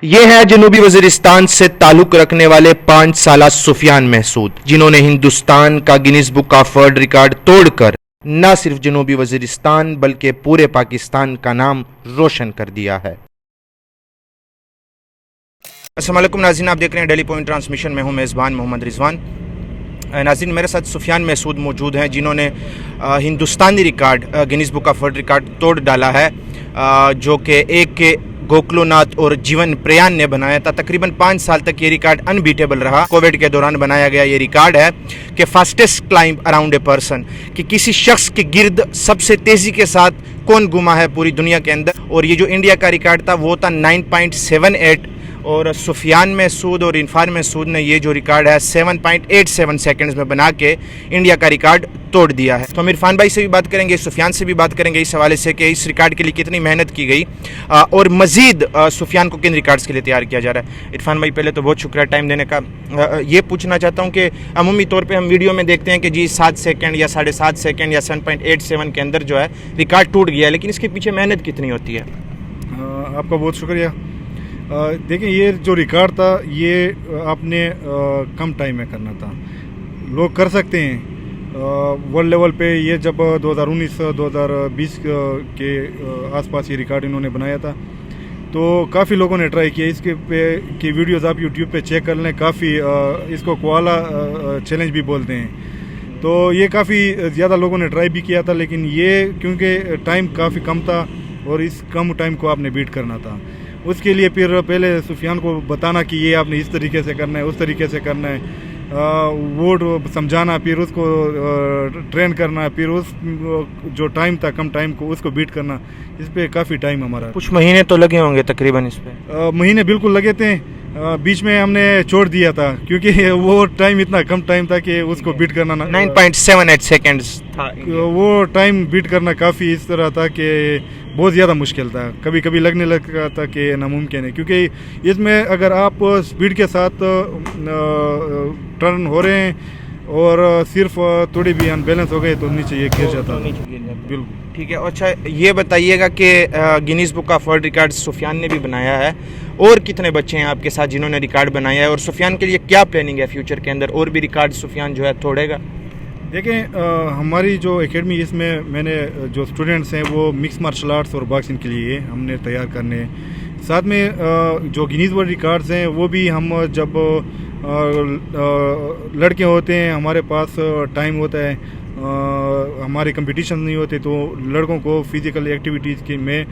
یہ ہے جنوبی وزیرستان سے تعلق رکھنے والے 5 سالہ سفیان محسود، جنہوں نے ہندوستان کا Guinness Book of World record توڑ کر نہ صرف جنوبی وزیرستان بلکہ پورے پاکستان کا نام روشن کر دیا ہے۔ السلام علیکم ناظرین، آپ دیکھ رہے ہیں ڈیلی پوائنٹ ٹرانسمیشن میں ہوں میزبان محمد رضوان۔ ناظرین، میرے ساتھ سفیان محسود موجود ہیں جنہوں نے ہندوستانی record Guinness Book of World record توڑ ڈالا ہے، جو کہ ایک کے گوکلو ناتھ اور جیون پریان نے بنایا تھا۔ تقریباً 5 سال تک یہ ریکارڈ انبیٹیبل رہا۔ کووڈ کے دوران بنایا گیا یہ ریکارڈ ہے کہ fastest climb around a person, کہ کسی شخص کے گرد سب سے تیزی کے ساتھ کون گھما ہے پوری دنیا کے اندر، اور یہ جو انڈیا کا ریکارڈ تھا وہ تھا 9.78، اور سفیان محسود اور عرفان محسود نے یہ جو ریکارڈ ہے 7.87 سیکنڈز میں بنا کے انڈیا کا ریکارڈ توڑ دیا ہے۔ تو ہم عرفان بھائی سے بھی بات کریں گے، سفیان سے بھی بات کریں گے اس حوالے سے کہ اس ریکارڈ کے لیے کتنی محنت کی گئی اور مزید سفیان کو کن ریکارڈز کے لیے تیار کیا جا رہا ہے۔ عرفان بھائی، پہلے تو بہت شکریہ ٹائم دینے کا۔ یہ پوچھنا چاہتا ہوں کہ عمومی طور پہ ہم ویڈیو میں دیکھتے ہیں کہ جی 7 سیکنڈ یا 7.5 سیکنڈ یا 7.87 کے اندر جو ہے ریکارڈ ٹوٹ گیا ہے، لیکن اس کے پیچھے محنت کتنی ہوتی ہے؟ آپ کا بہت شکریہ۔ دیکھیں، یہ جو ریکارڈ تھا یہ آپ نے کم ٹائم میں کرنا تھا، لوگ کر سکتے ہیں ورلڈ لیول پہ۔ یہ جب 2019-2020 کے آس پاس یہ ریکارڈ انہوں نے بنایا تھا تو کافی لوگوں نے ٹرائی کیا۔ اس کے پہ کی ویڈیوز آپ یوٹیوب پہ چیک کر لیں، کافی اس کو کوالا چیلنج بھی بولتے ہیں۔ تو یہ کافی زیادہ لوگوں نے ٹرائی بھی کیا تھا، لیکن یہ کیونکہ ٹائم کافی کم تھا اور اس کم ٹائم کو آپ نے بیٹ کرنا تھا، اس کے لیے پھر پہلے سفیان کو بتانا کہ یہ آپ نے اس طریقے سے کرنا ہے، اس طریقے سے کرنا ہے، وہ سمجھانا، پھر اس کو ٹرین کرنا، پھر اس جو ٹائم تھا کم ٹائم کو اس کو بیٹ کرنا، اس پہ کافی ٹائم ہمارا۔ کچھ مہینے تو لگے ہوں گے تقریباً اس پہ؟ مہینے بالکل لگے تھے، بیچ میں ہم نے چھوڑ دیا تھا کیونکہ وہ ٹائم اتنا کم ٹائم تھا کہ اس کو بیٹ کرنا 9.78 سیکنڈز تھا۔ وہ ٹائم بیٹ کرنا کافی اس طرح تھا کہ بہت زیادہ مشکل تھا، کبھی کبھی لگنے لگا تھا کہ ناممکن ہے، کیونکہ اس میں اگر آپ سپیڈ کے ساتھ ٹرن ہو رہے ہیں اور صرف تھوڑی بھی ان بیلنس ہو گئے تو نیچے یہ گر جاتا ہے۔ بالکل ٹھیک ہے۔ اچھا، یہ بتائیے گا کہ Guinness Book of World Record Sufiyan نے بھی بنایا ہے، اور کتنے بچے ہیں آپ کے ساتھ جنہوں نے ریکارڈ بنایا ہے، اور سفیان کے لیے کیا پلاننگ ہے فیوچر کے اندر؟ اور بھی ریکارڈ سفیان جو ہے توڑے گا؟ دیکھیں، ہماری جو اکیڈمی، اس میں نے جو اسٹوڈنٹس ہیں وہ مکس مارشل آرٹس اور باکسنگ کے لیے ہم نے تیار کرنے ہیں۔ ساتھ میں جو گینیز ورلڈ ریکارڈز ہیں وہ بھی ہم جب لڑکے ہوتے ہیں، ہمارے پاس ٹائم ہوتا ہے، ہمارے کمپٹیشن نہیں ہوتے، تو لڑکوں کو فزیکل ایکٹیویٹیز کے میں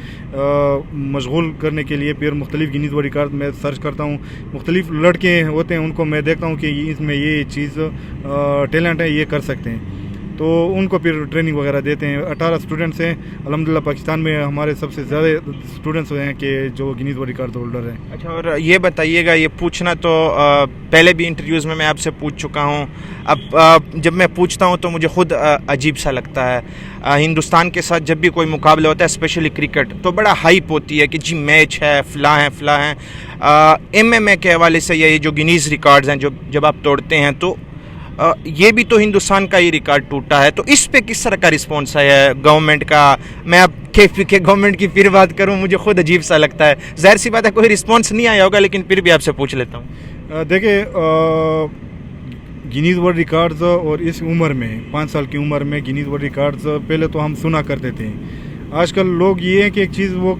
مشغول کرنے کے لیے پھر مختلف گینیز ورلڈ ریکارڈ میں سرچ کرتا ہوں۔ مختلف لڑکے ہوتے ہیں، ان کو میں دیکھتا ہوں کہ اس میں یہ چیز ٹیلنٹ ہے، یہ کر سکتے ہیں، تو ان کو پھر ٹریننگ وغیرہ دیتے ہیں۔ 18 اسٹوڈنٹس ہیں الحمدللہ، پاکستان میں ہمارے سب سے زیادہ اسٹوڈنٹس ہیں کہ جو گینیز ورلڈ ریکارڈ ہولڈر ہیں۔ اچھا، اور یہ بتائیے گا، یہ پوچھنا تو پہلے بھی انٹرویوز میں آپ سے پوچھ چکا ہوں، اب جب میں پوچھتا ہوں تو مجھے خود عجیب سا لگتا ہے۔ ہندوستان کے ساتھ جب بھی کوئی مقابلہ ہوتا ہے، اسپیشلی کرکٹ، تو بڑا ہائپ ہوتی ہے کہ جی میچ ہے، فلاں ہیں۔ MMA کے حوالے سے یہ جو گینیز ریکارڈز ہیں جب آپ توڑتے ہیں تو یہ بھی تو ہندوستان کا ہی ریکارڈ ٹوٹا ہے، تو اس پہ کس طرح کا رسپانس ہے گورنمنٹ کا؟ میں اب کے گورنمنٹ کی پھر بات کروں، مجھے خود عجیب سا لگتا ہے۔ ظاہر سی بات ہے کوئی رسپانس نہیں آیا ہوگا، لیکن پھر بھی آپ سے پوچھ لیتا ہوں۔ دیکھیں، گینیز ورلڈ ریکارڈز اور اس عمر میں 5 سال کی عمر میں گینیز ورلڈ ریکارڈز پہلے تو ہم سنا کرتے تھے۔ آج کل لوگ یہ ہے کہ ایک چیز وہ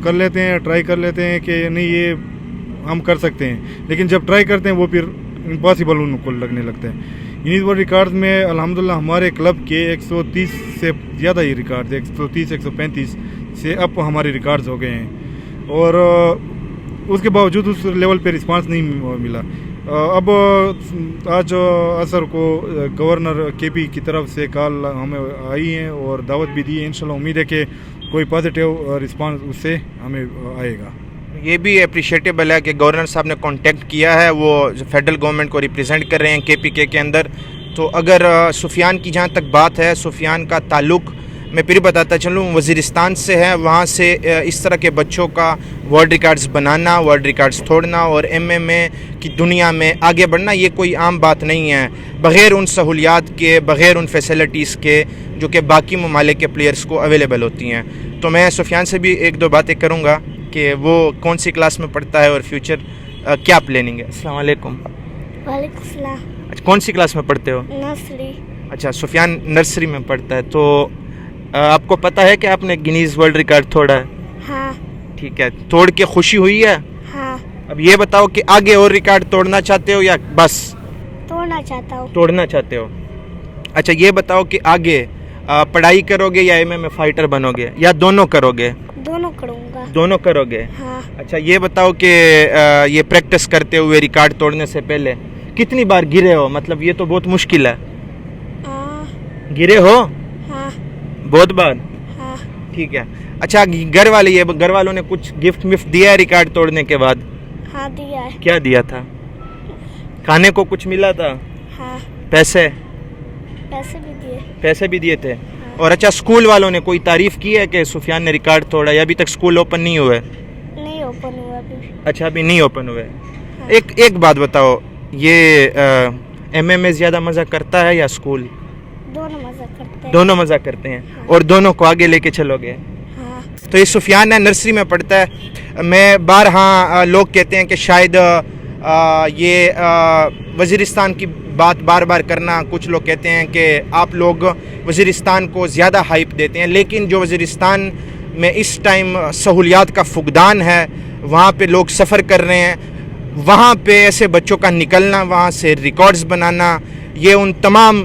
کر لیتے ہیں، ٹرائی کر لیتے ہیں کہ نہیں یہ ہم کر سکتے ہیں، لیکن جب ٹرائی کرتے ہیں وہ پھر امپاسبل ان کو لگنے لگتا ہے۔ گینیز ورلڈ ریکارڈز میں الحمدللہ ہمارے کلب کے 130 سے زیادہ ہی ریکارڈ، 135 سے اب ہمارے ریکارڈز ہو گئے ہیں، اور اس کے باوجود اس لیول پہ رسپانس نہیں ملا۔ اب آج عصر کو گورنر KP کی طرف سے کال ہمیں آئی ہیں اور دعوت بھی دی ہے، انشاءاللہ امید ہے کہ کوئی پازیٹیو رسپانس اس سے ہمیں آئے گا۔ یہ بھی اپریشیٹیبل ہے کہ گورنر صاحب نے کانٹیکٹ کیا ہے، وہ فیڈرل گورنمنٹ کو ریپرزینٹ کر رہے ہیں KPK کے اندر۔ تو اگر سفیان کی جہاں تک بات ہے، سفیان کا تعلق میں پھر بتاتا چلوں وزیرستان سے ہے، وہاں سے اس طرح کے بچوں کا ورلڈ ریکارڈز بنانا، ورلڈ ریکارڈز توڑنا اور MMA کی دنیا میں آگے بڑھنا یہ کوئی عام بات نہیں ہے، بغیر ان سہولیات کے، بغیر ان فیسلٹیز کے جو کہ باقی ممالک کے پلیئرز کو اویلیبل ہوتی ہیں۔ تو میں سفیان سے بھی 1-2 باتیں کروں گا کہ وہ کون سی کلاس میں پڑھتا ہے اور فیوچر کیا پلاننگ ہے. السلام علیکم. وعلیکم السلام. اچھا کون سی کلاس میں پڑھتے ہو؟ نرسری. اچھا سفیان نرسری میں پڑھتا ہے. تو آپ کو پتہ ہے کہ آپ نے گنیز ورلڈ ریکارڈ توڑا ہے؟ ہاں. ٹھیک ہے, توڑ کے خوشی ہوئی ہے؟ ہاں. اب یہ بتاؤ کہ آگے اور ریکارڈ توڑنا چاہتے ہو یا بس توڑنا چاہتا ہوں. توڑنا چاہتے ہو؟ اچھا یہ بتاؤ کہ آگے پڑھائی کرو گے یا MMA فائٹر بنو گے یا دونوں کرو گے؟ دونوں کروں گا. دونوں کرو گے. ہاں. اچھا یہ بتاؤ کہ یہ پریکٹس کرتے ہوئے ریکارڈ توڑنے سے پہلے کتنی بار گرے ہو؟ مطلب یہ تو بہت مشکل ہے. ہاں. گرے ہو ہاں. بہت بار؟ ہاں. ٹھیک ہے. اچھا گھر والوں نے کچھ گفٹ دیا ہے ریکارڈ توڑنے کے بعد؟ ہاں دیا ہے. کیا دیا تھا؟ کھانے کو کچھ ملا تھا؟ ہاں. پیسے پیسے بھی دیے. تھے. اور اچھا اسکول والوں نے کوئی تعریف کی ہے کہ سفیان نے ریکارڈ توڑا یا ابھی تک اسکول اوپن نہیں ہوئے؟ نہیں اوپن ہوا ابھی. اچھا ابھی نہیں اوپن ہوئے. ہاں. ایک بات بتاؤ, یہ MMA زیادہ مزہ کرتا ہے یا اسکول؟ دونوں مزہ کرتے ہیں. دونوں مزہ کرتے ہیں. ہاں. اور دونوں کو آگے لے کے چلو گے؟ ہاں. تو یہ سفیان ہے, نرسری میں پڑھتا ہے. میں بارہا لوگ کہتے ہیں کہ شاید یہ وزیرستان کی بات بار بار کرنا, کچھ لوگ کہتے ہیں کہ آپ لوگ وزیرستان کو زیادہ ہائپ دیتے ہیں, لیکن جو وزیرستان میں اس ٹائم سہولیات کا فقدان ہے, وہاں پہ لوگ سفر کر رہے ہیں, وہاں پہ ایسے بچوں کا نکلنا, وہاں سے ریکارڈز بنانا, یہ ان تمام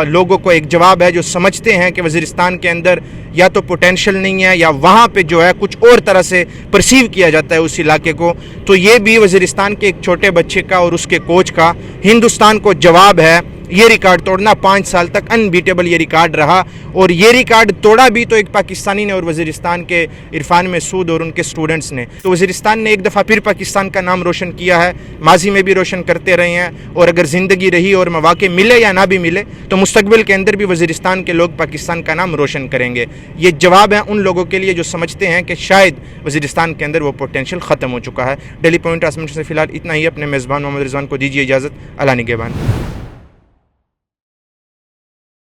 لوگوں کو ایک جواب ہے جو سمجھتے ہیں کہ وزیرستان کے اندر یا تو پوٹینشل نہیں ہے یا وہاں پہ جو ہے کچھ اور طرح سے پرسیو کیا جاتا ہے اس علاقے کو. تو یہ بھی وزیرستان کے ایک چھوٹے بچے کا اور اس کے کوچ کا ہندوستان کو جواب ہے. یہ ریکارڈ توڑنا 5 سال تک انبیٹیبل یہ ریکارڈ رہا, اور یہ ریکارڈ توڑا بھی تو ایک پاکستانی نے اور وزیرستان کے عرفان مسعود اور ان کے سٹوڈنٹس نے. تو وزیرستان نے ایک دفعہ پھر پاکستان کا نام روشن کیا ہے, ماضی میں بھی روشن کرتے رہے ہیں, اور اگر زندگی رہی اور مواقع ملے یا نہ بھی ملے تو مستقبل کے اندر بھی وزیرستان کے لوگ پاکستان کا نام روشن کریں گے. یہ جواب ہے ان لوگوں کے لیے جو سمجھتے ہیں کہ شاید وزیرستان کے اندر وہ پوٹینشیل ختم ہو چکا ہے. ڈیلی پوائنٹ ٹرانسمیشن سے فی الحال اتنا ہی. اپنے میزبان محمد رضوان کو دیجیے اجازت. اللہ نگہبان.